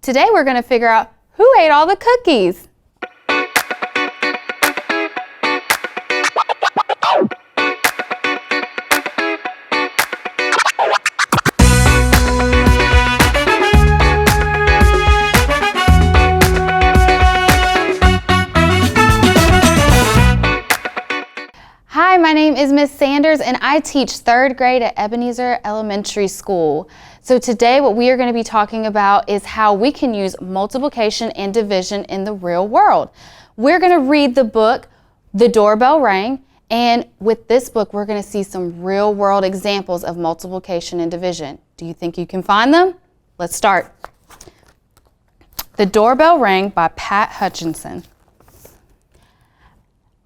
Today we're going to figure out who ate all the cookies. Hi, my name is Miss Sanders and I teach 3rd grade at Ebenezer Elementary School. So today what we are going to be talking about is how we can use multiplication and division in the real world. We're going to read the book, The Doorbell Rang, and with this book we're going to see some real world examples of multiplication and division. Do you think you can find them? Let's start. The Doorbell Rang by Pat Hutchinson.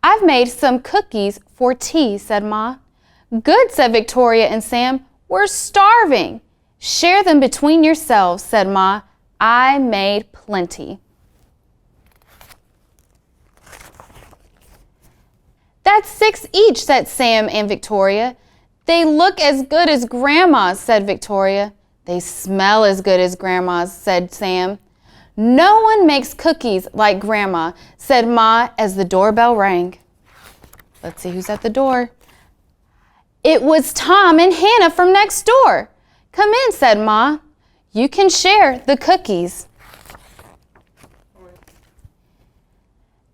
"I've made some cookies for tea," said Ma. "Good," said Victoria and Sam. "We're starving." "Share them between yourselves," said Ma. "I made plenty." "That's 6 each," said Sam and Victoria. "They look as good as Grandma's," said Victoria. "They smell as good as Grandma's," said Sam. "No one makes cookies like Grandma," said Ma as the doorbell rang. Let's see who's at the door. It was Tom and Hannah from next door. "Come in," said Ma. "You can share the cookies."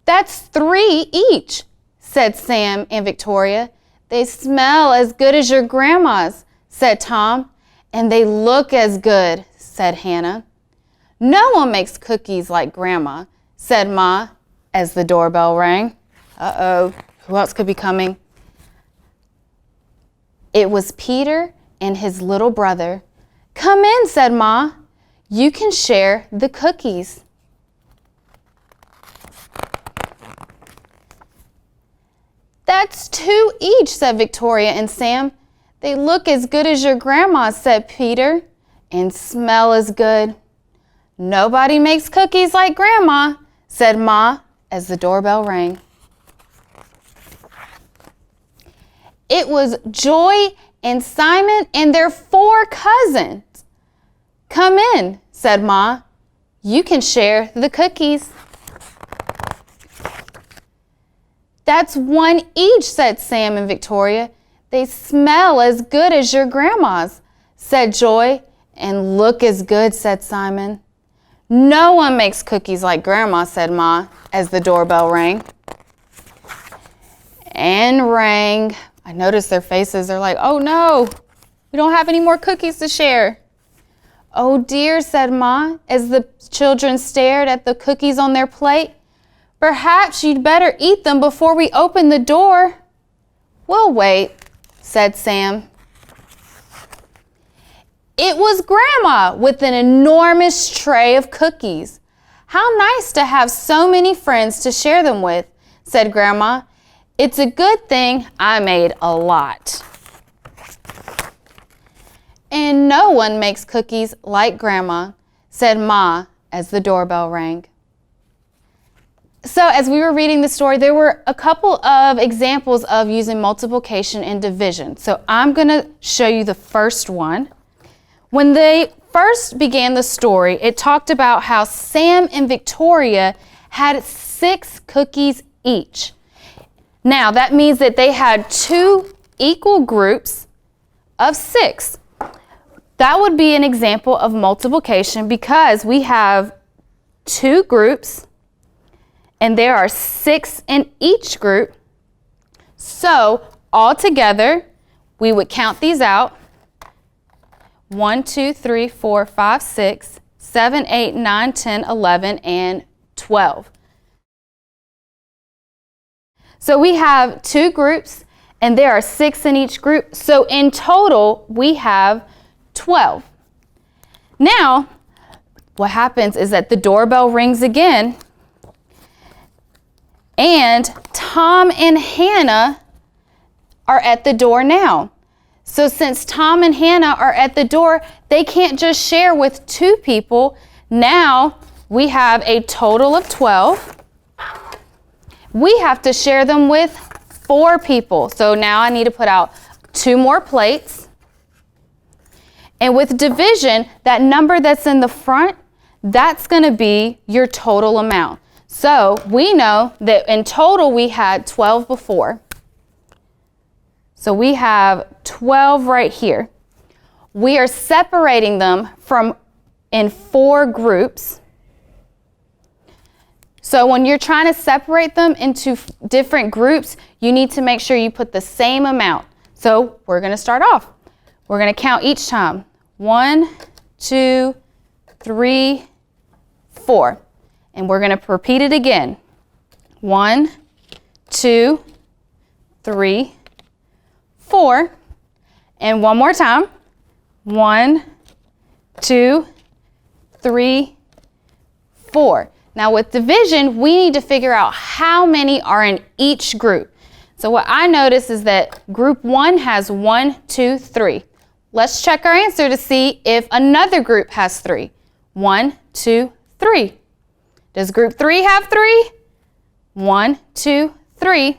"That's 3 each," said Sam and Victoria. "They smell as good as your grandma's," said Tom. "And they look as good," said Hannah. "No one makes cookies like Grandma," said Ma as the doorbell rang. Uh-oh, who else could be coming? It was Peter and his little brother. "Come in," said Ma. "You can share the cookies." "That's 2 each," said Victoria and Sam. "They look as good as your grandma's," said Peter. "And smell as good." "Nobody makes cookies like Grandma," said Ma as the doorbell rang. It was Joy and Simon and their 4 cousins. "Come in," said Ma. "You can share the cookies." "That's 1 each," said Sam and Victoria. "They smell as good as your grandma's," said Joy. "And look as good," said Simon. "No one makes cookies like Grandma," said Ma as the doorbell rang. And rang. I noticed their faces. They're like, "Oh no, we don't have any more cookies to share." "Oh dear," said Ma as the children stared at the cookies on their plate. "Perhaps you'd better eat them before we open the door." "We'll wait," said Sam. It was Grandma with an enormous tray of cookies. "How nice to have so many friends to share them with," said Grandma. "It's a good thing I made a lot." "And no one makes cookies like Grandma," said Ma as the doorbell rang. So as we were reading the story, there were a couple of examples of using multiplication and division. So I'm going to show you the first one. When they first began the story, it talked about how Sam and Victoria had 6 cookies each. Now that means that they had 2 equal groups of 6. That would be an example of multiplication because we have 2 groups and there are 6 in each group. So altogether, we would count these out. 1, 2, 3, 4, 5, 6, 7, 8, 9, 10, 11, and 12. So we have 2 groups and there are 6 in each group. So in total, we have 12. Now, what happens is that the doorbell rings again and Tom and Hannah are at the door now. So since Tom and Hannah are at the door, they can't just share with 2 people. Now we have a total of 12. We have to share them with 4 people. So now I need to put out 2 more plates. And with division, that number that's in the front, that's going to be your total amount. So we know that in total we had 12 before. So we have 12 right here. We are separating them in 4 groups. So when you're trying to separate them into different groups, you need to make sure you put the same amount. So we're going to start off. We're going to count each time. 1, 2, 3, 4. And we're going to repeat it again. 1, 2, 3, 4. And one more time. 1, 2, 3, 4. Now with division, we need to figure out how many are in each group. So what I notice is that group 1 has 1, 2, 3. Let's check our answer to see if another group has 3. 1, 2, 3. Does group 3 have 3? 1, 2, 3.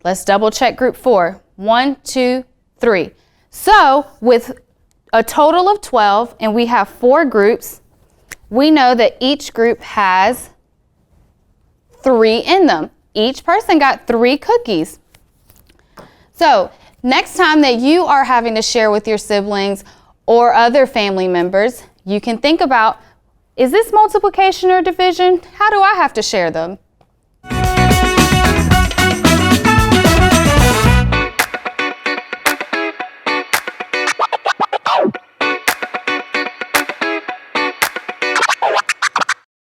Let's double check group 4. 1, 2, 3. So with a total of 12 and we have 4 groups, we know that each group has 3 in them. Each person got 3 cookies. So next time that you are having to share with your siblings or other family members, you can think about, is this multiplication or division? How do I have to share them?